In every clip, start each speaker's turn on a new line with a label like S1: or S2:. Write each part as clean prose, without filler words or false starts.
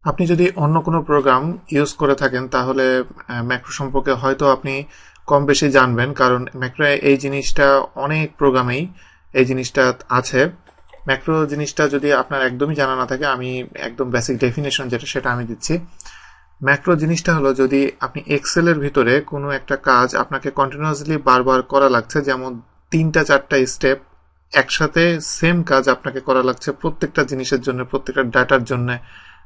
S1: আপনি যদি অন্য কোনো প্রোগ্রাম ইউজ করে থাকেন তাহলে ম্যাক্রো সম্পর্কে হয়তো আপনি কম বেশি জানবেন, কারণ ম্যাক্রো এই জিনিসটা অনেক প্রোগ্রামেই এই জিনিসটা আছে। ম্যাক্রো জিনিসটা যদি আপনার একদমই জানা না থাকে, আমি একদম বেসিক ডেফিনেশন যেটা সেটা আমি দিচ্ছি। ম্যাক্রো জিনিসটা হলো, যদি আপনি এক্সেলের ভিতরে কোনো একটা কাজ আপনাকে কন্টিনিউয়াসলি বারবার করা লাগছে, যেমন 3-4টা স্টেপ একসাথে সেম কাজ আপনাকে করা লাগছে প্রত্যেকটা জিনিসের জন্য, প্রত্যেকটা ডাটার জন্য।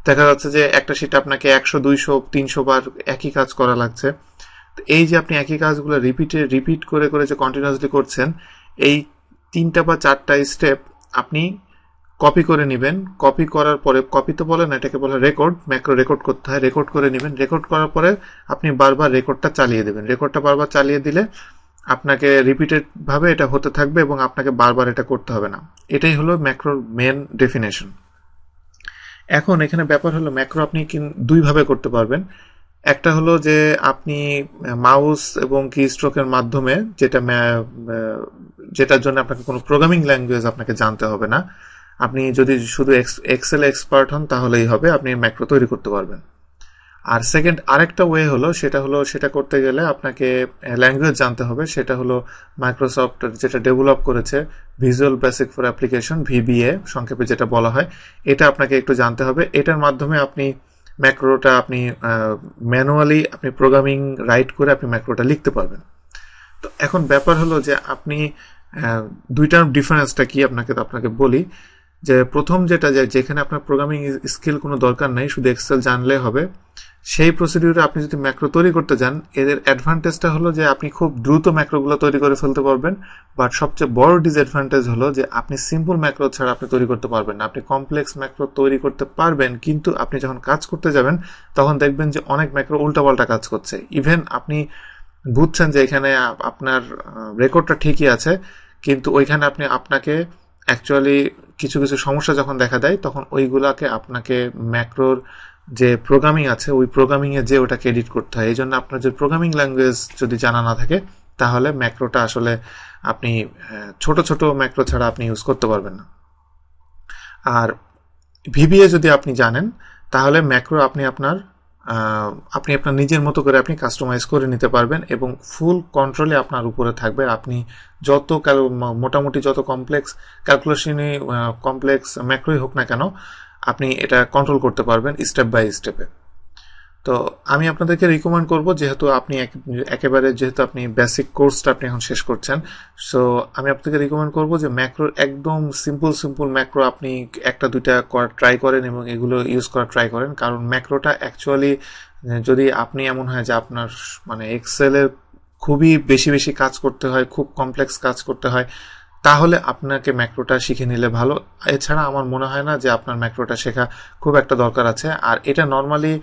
S1: দেখা যাচ্ছে যে একটা শিট আপনাকে 100, 200, 300 বার একই কাজ করা লাগছে। এই যে আপনি একই কাজগুলো রিপিট করে করে যে কন্টিনিউয়াসলি করছেন, এই 3 বা 4টা স্টেপ আপনি কপি করে নেবেন। কপি করার পরে, কপি তো বলে না, এটাকে বলে রেকর্ড। ম্যাক্রো রেকর্ড করতে হয়, রেকর্ড করে নেবেন। রেকর্ড করার পরে আপনি বারবার রেকর্ডটা চালিয়ে দেবেন। রেকর্ডটা বারবার চালিয়ে দিলে আপনাকে রিপিটেড ভাবে এটা হতে থাকবে এবং আপনাকে বারবার এটা করতে হবে না। এটাই হলো ম্যাক্রোর মেন ডেফিনেশন। এখন এখানে ব্যাপার হলো, ম্যাক্রো আপনি দুইভাবে করতে পারবেন। একটা হলো যে আপনি মাউস এবং কি স্ট্রোকের মাধ্যমে, যেটার জন্য আপনাকে কোনো প্রোগ্রামিং ল্যাঙ্গুয়েজ আপনাকে জানতে হবে না। আপনি যদি শুধু এক্সেল এক্সপার্ট হন তাহলেই হবে, আপনি ম্যাক্রো তৈরি করতে পারবেন। আর সেকেন্ড আরেকটা ওয়ে হলো, সেটা করতে গেলে আপনাকে ল্যাঙ্গুয়েজ জানতে হবে। সেটা হলো মাইক্রোসফট যেটা ডেভেলপ করেছে, visual basic for application, VBA সংক্ষেপে যেটা বলা হয়, এটা আপনাকে একটু জানতে হবে। এটার মাধ্যমে আপনি ম্যাক্রোটা আপনি ম্যানুয়ালি আপনি প্রোগ্রামিং রাইট করে আপনি ম্যাক্রোটা লিখতে পারবেন। তো এখন ব্যাপার হলো যে আপনি দুইটার ডিফারেন্সটা কি আপনাকে বলি। যে প্রথম যেটা, যেখানে আপনার প্রোগ্রামিং স্কিল কোনো দরকার নেই, শুধু এক্সেল জানলে হবে, সেই প্রসিডিউরে আপনি যদি ম্যাক্রো তৈরি করতে যান, এদের অ্যাডভান্টেজটা হলো যে আপনি খুব দ্রুত ম্যাক্রোগুলো তৈরি করে ফেলতে পারবেন। বাট সবচেয়ে বড় ডিসঅ্যাডভান্টেজ হলো যে আপনি সিম্পল ম্যাক্রো ছাড়া আপনি তৈরি করতে পারবেন না। আপনি কমপ্লেক্স ম্যাক্রো তৈরি করতে পারবেন, কিন্তু আপনি যখন কাজ করতে যাবেন তখন দেখবেন যে অনেক ম্যাক্রো উল্টাপাল্টা কাজ করছে। ইভেন আপনি বুঝছেন যে এখানে আপনার রেকর্ডটা ঠিকই আছে, কিন্তু ওইখানে আপনাকে অ্যাকচুয়ালি কিছু কিছু সমস্যা যখন দেখা দেয়, তখন ওইগুলাকে আপনাকে ম্যাক্রোর যে প্রোগ্রামিং আছে ওই প্রোগ্রামিংয়ে যে ওটাকে এডিট করতে হয়। এই জন্য আপনার যে প্রোগ্রামিং ল্যাঙ্গুয়েজ যদি জানা না থাকে, তাহলে ম্যাক্রোটা আসলে আপনি ছোট ছোট ম্যাক্রো ছাড়া আপনি ইউজ করতে পারবেন না। আর ভিবিএ যদি আপনি জানেন, তাহলে ম্যাক্রো আপনি আপনার নিজের মতো করে আপনি কাস্টমাইজ করে নিতে পারবেন এবং ফুল কন্ট্রোলে আপনার উপরে থাকবে। আপনি যত মোটামুটি যত কমপ্লেক্স ম্যাক্রোই হোক না কেন, আপনি এটা কন্ট্রোল করতে পারবেন স্টেপ বাই স্টেপে। তো আমি আপনাদেরকে রিকমেন্ড করব, যেহেতু আপনি বেসিক কোর্সটা আপনি এখন শেষ করছেন, সো আমি আপনাদেরকে রিকমেন্ড করব যে ম্যাক্রোর একদম সিম্পল ম্যাক্রো আপনি 1-2টা ট্রাই করেন এবং এগুলো ইউজ করা ট্রাই করেন। কারণ ম্যাক্রোটা অ্যাকচুয়ালি, যদি আপনি এমন হয় যে আপনার মানে এক্সেলের খুবই বেশি বেশি কাজ করতে হয়, খুব কমপ্লেক্স কাজ করতে হয়, তাহলে আপনাকে ম্যাক্রোটা শিখে নিলে ভালো। এছাড়া আমার মনে হয় না যে আপনার ম্যাক্রোটা শেখা খুব একটা দরকার আছে। আর এটা নর্মালি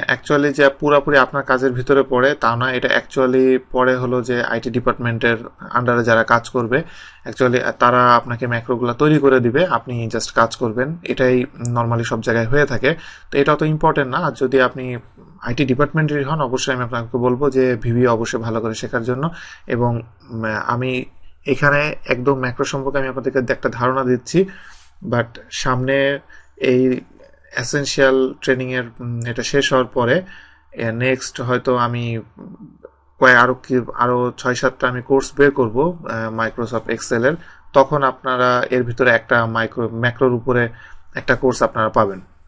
S1: অ্যাকচুয়ালি যে পুরোপুরি আপনার কাজের ভিতরে পড়ে তা না, এটা অ্যাকচুয়ালি পড়ে হলো যে আইটি ডিপার্টমেন্টের আন্ডারে যারা কাজ করবে, অ্যাকচুয়ালি তারা আপনাকে ম্যাক্রোগুলো তৈরি করে দিবে, আপনি জাস্ট কাজ করবেন। এটাই নর্মালি সব জায়গায় হয়ে থাকে। তো এটা অত ইম্পর্টেন্ট না। আর যদি আপনি আইটি ডিপার্টমেন্টের হন, অবশ্যই আমি আপনাকে বলবো যে ভিভি অবশ্যই ভালো করে শেখার জন্য। এবং আমি এখানে একদম ম্যাক্রো সম্পর্কে আমি আপনাদেরকে একটা ধারণা দিচ্ছি, বাট সামনে এই এসেনশিয়াল ট্রেনিং এর এটা শেষ হওয়ার পরে নেক্সট হয়তো আমি আরো 6-7টা আমি কোর্স বের করব মাইক্রোসফট এক্সেল এর। তখন আপনারা এর ভিতরে একটা ম্যাক্রোর উপরে একটা কোর্স আপনারা পাবেন।